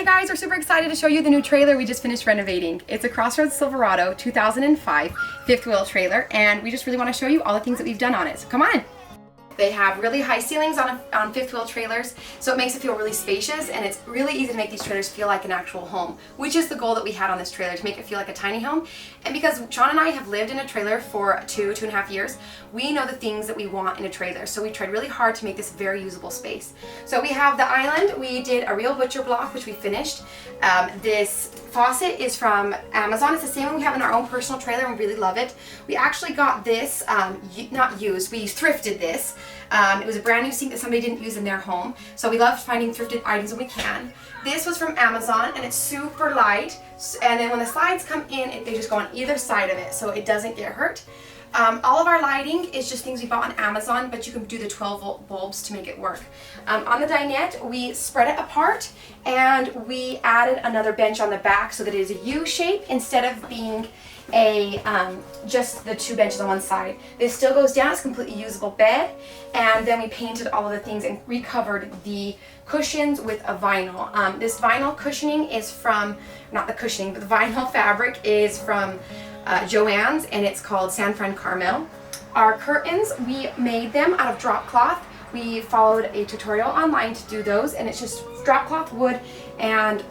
Hey guys, we're super excited to show you the new trailer we just finished renovating. It's a Crossroads Silverado 2005 fifth wheel trailer, and we just really want to show you all the things that we've done on it. So come on in. They have really high ceilings on fifth wheel trailers, so it makes it feel really spacious, and it's really easy to make these trailers feel like an actual home, which is the goal that we had on this trailer, to make it feel like a tiny home. And because Sean and I have lived in a trailer for two and a half years, we know the things that we want in a trailer, so we tried really hard to make this very usable space. So we have the island. We did a real butcher block, which we finished. This faucet is from Amazon. It's the same one we have in our own personal trailer, and we really love it. We actually got this, not used, we thrifted this. It was a brand new sink that somebody didn't use in their home, so we love finding thrifted items when we can. This was from Amazon, and it's super light, and then when the slides come in, they just go on either side of it, so it doesn't get hurt. All of our lighting is just things we bought on Amazon, but you can do the 12-volt bulbs to make it work. On the dinette, we spread it apart, and we added another bench on the back so that it is a U shape instead of being a just the two benches on one side. This still goes down. It's a completely usable bed, and then we painted all of the things and recovered the cushions with a vinyl. This vinyl cushioning is from, not the cushioning, but the vinyl fabric is from Joann's, and it's called San Fran Carmel. Our curtains, we made them out of drop cloth. We followed a tutorial online to do those, and it's just drop cloth wood and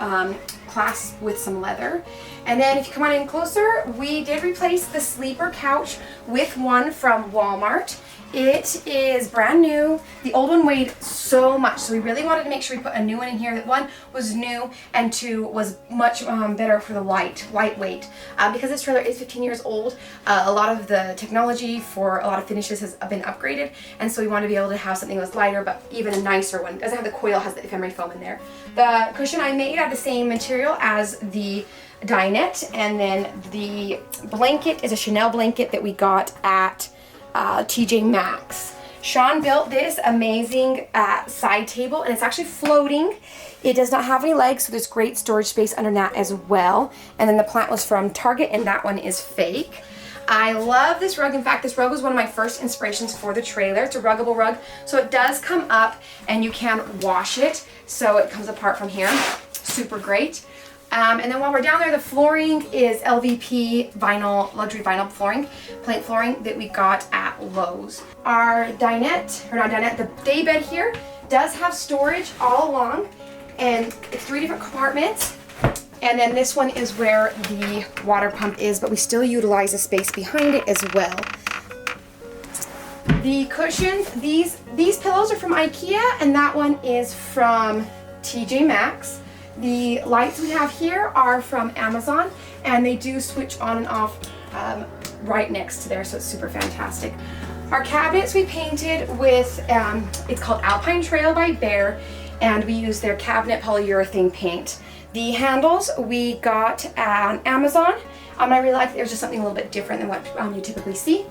clasp with some leather. And then if you come on in closer, we did replace the sleeper couch with one from Walmart. It is brand new. The old one weighed so much, so we really wanted to make sure we put a new one in here. That one was new, and two was much better for the lightweight. Because this trailer is 15 years old, a lot of the technology for a lot of finishes has been upgraded, and so we wanted to be able to have something that was lighter but even a nicer one. It doesn't have the coil, has the ephemera foam in there. The cushion I made out of the same material as the dinette, and then the blanket is a Chanel blanket that we got at TJ Maxx. Sean built this amazing side table, and it's actually floating. It does not have any legs, so there's great storage space under that as well. And then the plant was from Target, and that one is fake. I love this rug. In fact, this rug was one of my first inspirations for the trailer. It's a ruggable rug, so it does come up and you can wash it, so it comes apart from here. Super great. And then while we're down there, the flooring is LVP vinyl, luxury vinyl flooring, plank flooring that we got at Lowe's. Our dinette, or not dinette, the day bed here does have storage all along, and it's 3 different compartments. And then this one is where the water pump is, but we still utilize the space behind it as well. The cushions, these pillows are from IKEA, and that one is from TJ Maxx. The lights we have here are from Amazon, and they do switch on and off right next to there, so it's super fantastic. Our cabinets we painted with, it's called Alpine Trail by Behr, and we use their cabinet polyurethane paint. The handles we got on Amazon. I really liked there was just something a little bit different than what you typically see.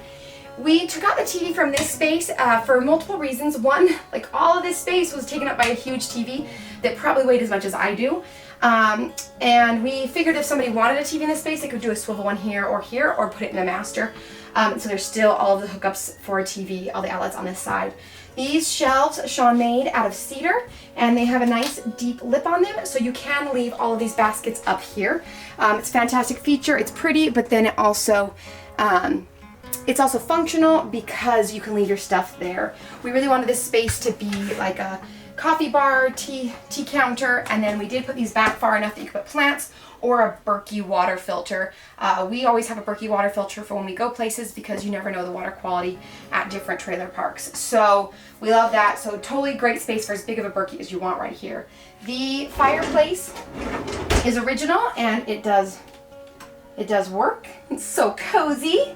We took out the TV from this space for multiple reasons. One, like all of this space was taken up by a huge TV that probably weighed as much as I do. And we figured if somebody wanted a TV in this space, they could do a swivel one here, or put it in the master. So there's still all of the hookups for a TV, all the outlets on this side. These shelves Sean made out of cedar, and they have a nice deep lip on them, so you can leave all of these baskets up here. It's a fantastic feature. It's pretty, but then it's also functional because you can leave your stuff there. We really wanted this space to be like a coffee bar, tea counter, and then we did put these back far enough that you could put plants or a Berkey water filter. We always have a Berkey water filter for when we go places, because you never know the water quality at different trailer parks. So we love that. So totally great space for as big of a Berkey as you want right here. The fireplace is original, and it does work. It's so cozy.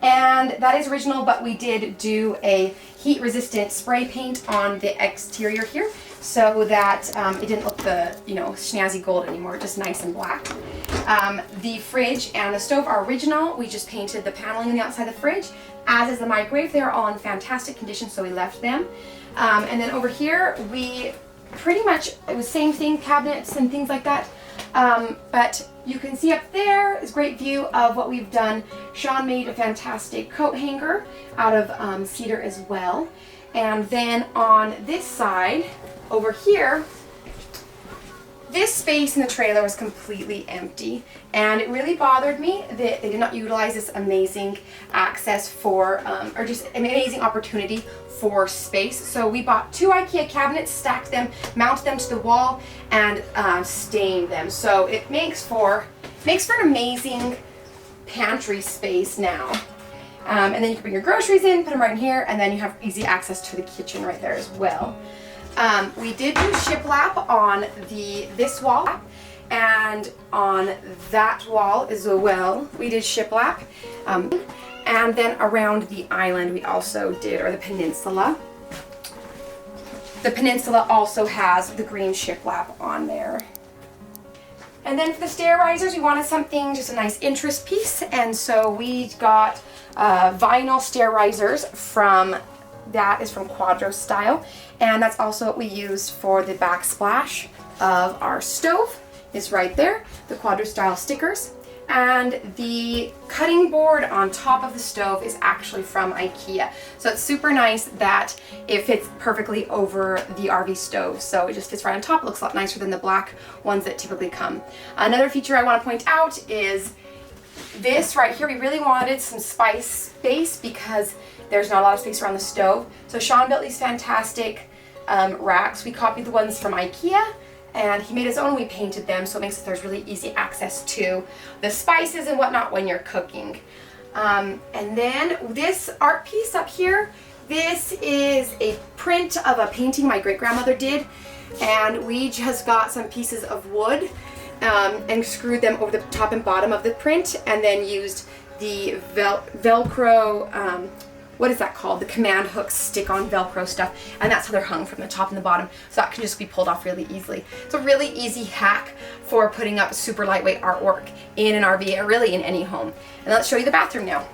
And that is original, but we did do a heat-resistant spray paint on the exterior here, so that it didn't look the snazzy gold anymore, just nice and black. The fridge and the stove are original. We just painted the paneling on the outside of the fridge, as is the microwave. They're all in fantastic condition, so we left them. And then over here, we pretty much, it was same thing, cabinets and things like that. But you can see up there is a great view of what we've done. Sean made a fantastic coat hanger out of cedar as well. And then on this side, over here, this space in the trailer was completely empty, and it really bothered me that they did not utilize this amazing access for, or just an amazing opportunity for space. So we bought 2 IKEA cabinets, stacked them, mounted them to the wall, and stained them. So it makes for an amazing pantry space now. And then you can bring your groceries in, put them right in here, and then you have easy access to the kitchen right there as well. We did do shiplap on this wall, and on that wall as well we did shiplap. And then around the island we also did, or the peninsula. The peninsula also has the green shiplap on there. And then for the stair risers, we wanted something, just a nice interest piece, and so we got vinyl stair risers that is from Quadro Style, and that's also what we used for the backsplash of our stove, is right there, the Quadro Style stickers. And the cutting board on top of the stove is actually from IKEA. So it's super nice that it fits perfectly over the RV stove. So it just fits right on top. It looks a lot nicer than the black ones that typically come. Another feature I want to point out is this right here. We really wanted some space because there's not a lot of space around the stove. So Sean built these fantastic racks. We copied the ones from IKEA, and he made his own. We painted them, so it makes it there's really easy access to the spices and whatnot when you're cooking. And then this art piece up here, this is a print of a painting my great-grandmother did, and we just got some pieces of wood and screwed them over the top and bottom of the print, and then used the Velcro, what is that called? The command hooks stick on Velcro stuff, and that's how they're hung from the top and the bottom, so that can just be pulled off really easily. It's a really easy hack for putting up super lightweight artwork in an RV, or really in any home. And let's show you the bathroom now.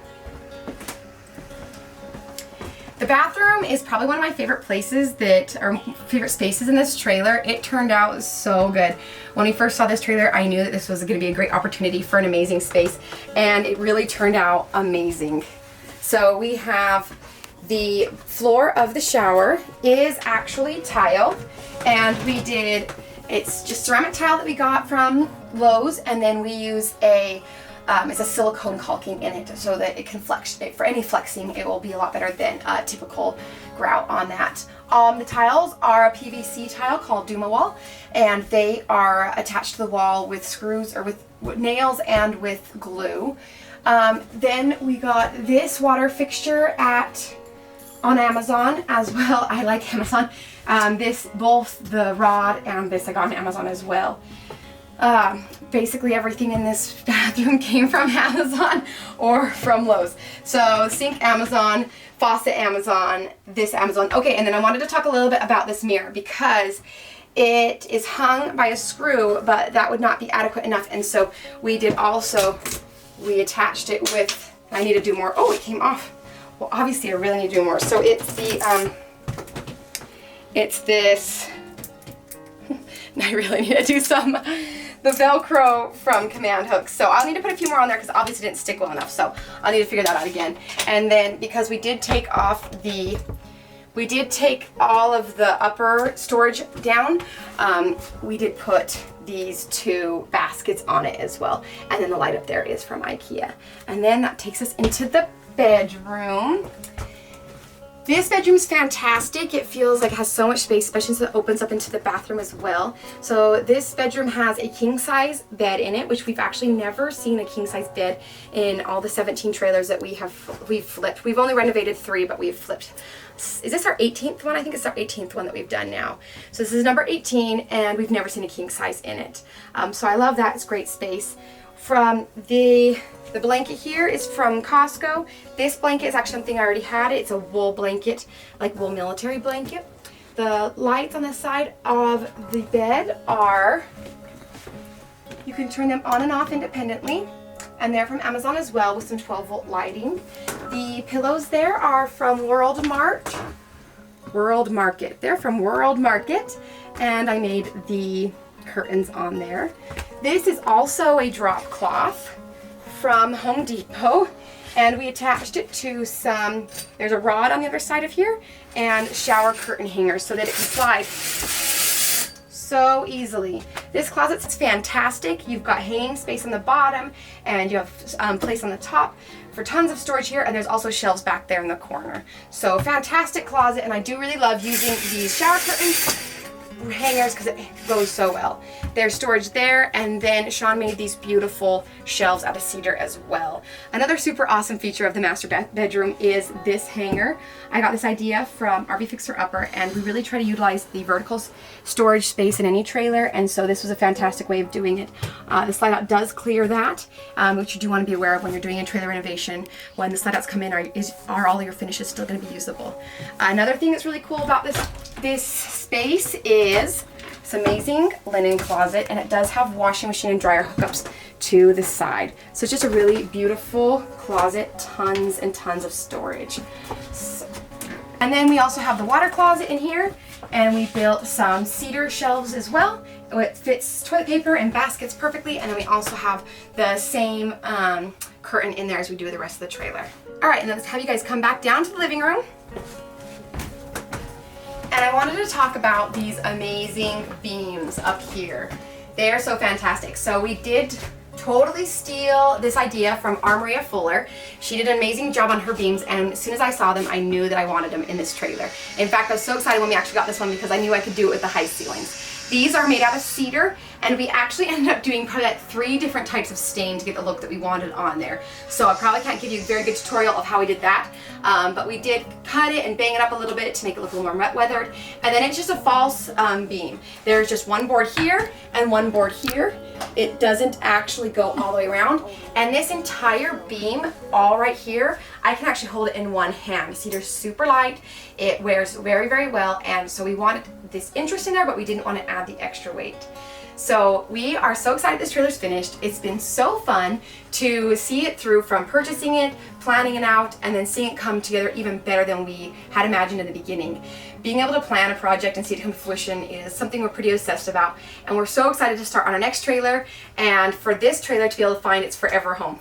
The bathroom is probably one of my favorite places favorite spaces in this trailer. It turned out so good. When we first saw this trailer, I knew that this was going to be a great opportunity for an amazing space, and it really turned out amazing. So we have the floor of the shower is actually tile, and it's just ceramic tile that we got from Lowe's, and then we use it's a silicone caulking in it so that it can flex. For any flexing, it will be a lot better than a typical grout on that. The tiles are a PVC tile called Dumawall, and they are attached to the wall with screws, or with nails and with glue. Then we got this water fixture on Amazon as well. I like Amazon. Both the rod and this I got on Amazon as well. Basically everything in this bathroom came from Amazon or from Lowe's. So sink Amazon, faucet Amazon, this Amazon. Okay, and then I wanted to talk a little bit about this mirror because it is hung by a screw, but that would not be adequate enough, and so we attached it with, I need to do more. Oh, it came off. Well, obviously I really need to do more. So it's this, I really need to do the Velcro from command hooks. So I'll need to put a few more on there because obviously it didn't stick well enough. So I'll need to figure that out again. And then because we did take all of the upper storage down, we did put these 2 baskets on it as well. And then the light up there is from IKEA. And then that takes us into the bedroom. This bedroom is fantastic. It feels like it has so much space, especially since it opens up into the bathroom as well. So this bedroom has a king size bed in it, which we've actually never seen a king size bed in all the 17 trailers that we've flipped. We've only renovated 3, but we've flipped. Is this our 18th one? I think it's our 18th one that we've done now. So this is number 18, and we've never seen a king size in it. So I love that. It's great space. From the blanket here is from Costco. This blanket is actually something I already had. It's a wool blanket, like wool military blanket. The lights on the side of the bed you can turn them on and off independently, and they're from Amazon as well with some 12-volt lighting. The pillows there are from World Market. They're from World Market, and I made the curtains on there. This is also a drop cloth from Home Depot, and we attached it to there's a rod on the other side of here, and shower curtain hangers so that it can slide. so easily. This closet's fantastic. You've got hanging space on the bottom, and you have place on the top for tons of storage here, and there's also shelves back there in the corner. So fantastic closet, and I do really love using these shower curtains hangers because it goes so well. There's storage there, and then Sean made these beautiful shelves out of cedar as well. Another super awesome feature of the master bedroom is this hanger. I got this idea from RV Fixer Upper, and we really try to utilize the vertical storage space in any trailer, and so this was a fantastic way of doing it. The slide out does clear that, which you do want to be aware of when you're doing a trailer renovation. When the slide outs come in, are all your finishes still going to be usable? Another thing that's really cool about this space is this amazing linen closet, and it does have washing machine and dryer hookups to the side. So it's just a really beautiful closet, tons and tons of storage. And then we also have the water closet in here, and we built some cedar shelves as well. It fits toilet paper and baskets perfectly, and then we also have the same curtain in there as we do the rest of the trailer. All right, and let's have you guys come back down to the living room. And I wanted to talk about these amazing beams up here. They are so fantastic. So we did totally steal this idea from Maria Fuller. She did an amazing job on her beams, and as soon as I saw them, I knew that I wanted them in this trailer. In fact, I was so excited when we actually got this one because I knew I could do it with the high ceilings. These are made out of cedar, and we actually ended up doing probably like 3 different types of stain to get the look that we wanted on there. So I probably can't give you a very good tutorial of how we did that, but we did cut it and bang it up a little bit to make it look a little more weathered. And then it's just a false beam. There's just one board here and one board here. It doesn't actually go all the way around. And this entire beam, all right here, I can actually hold it in one hand. Cedar's super light. It wears very, very well. And so we wanted this interest in there, but we didn't want to add the extra weight. So we are so excited this trailer's finished. It's been so fun to see it through, from purchasing it, planning it out, and then seeing it come together even better than we had imagined in the beginning. Being able to plan a project and see it come to fruition is something we're pretty obsessed about, and we're so excited to start on our next trailer and for this trailer to be able to find its forever home.